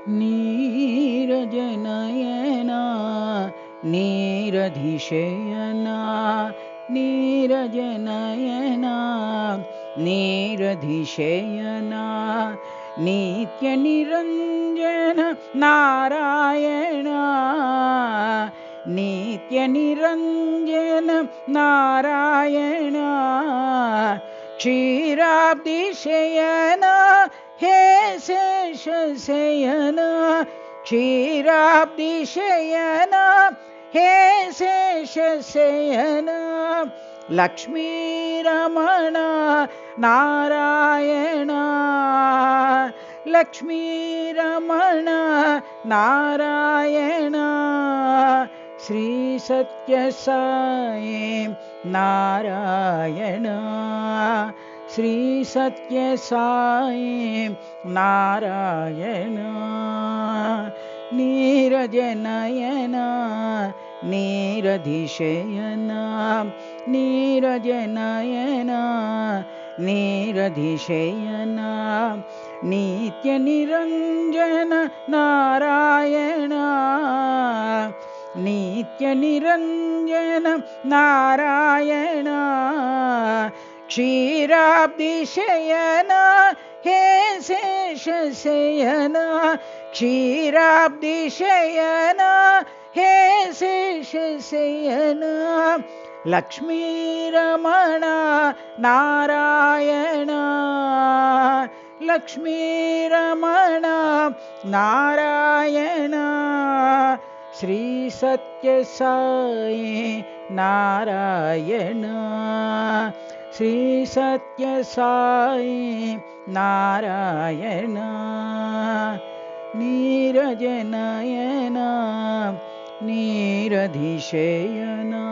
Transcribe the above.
नीरजनयना नीरधिशयना नीरजनयना नीरधिशयना नित्यनिरञ्जन नारायण नित्यनिरञ्जन नारायण क्षीराब्धिशयना हे शेषशयना क्षीराब्धिशयना हे शेषशयना लक्ष्मीरमण नारायण लक्ष्मीरमण नारायण श्री सत्यसाई नारायण श्री सत्यसाई नारायण नीरजनयना नीरधिशयना नीरजनयना नीरधिशयना नित्यनिरञ्जन नारायण नित्यनिरञ्जन नारायण क्षीराब्धिशयना हे शेषशयना क्षीराब्धिशयना हे शेषशयना लक्ष्मीरमण नारायण लक्ष्मीरमण नारायण श्री सत्यसाई नारायण श्री सत्यसाई नारायण नीरजनयना नीरधिशयना।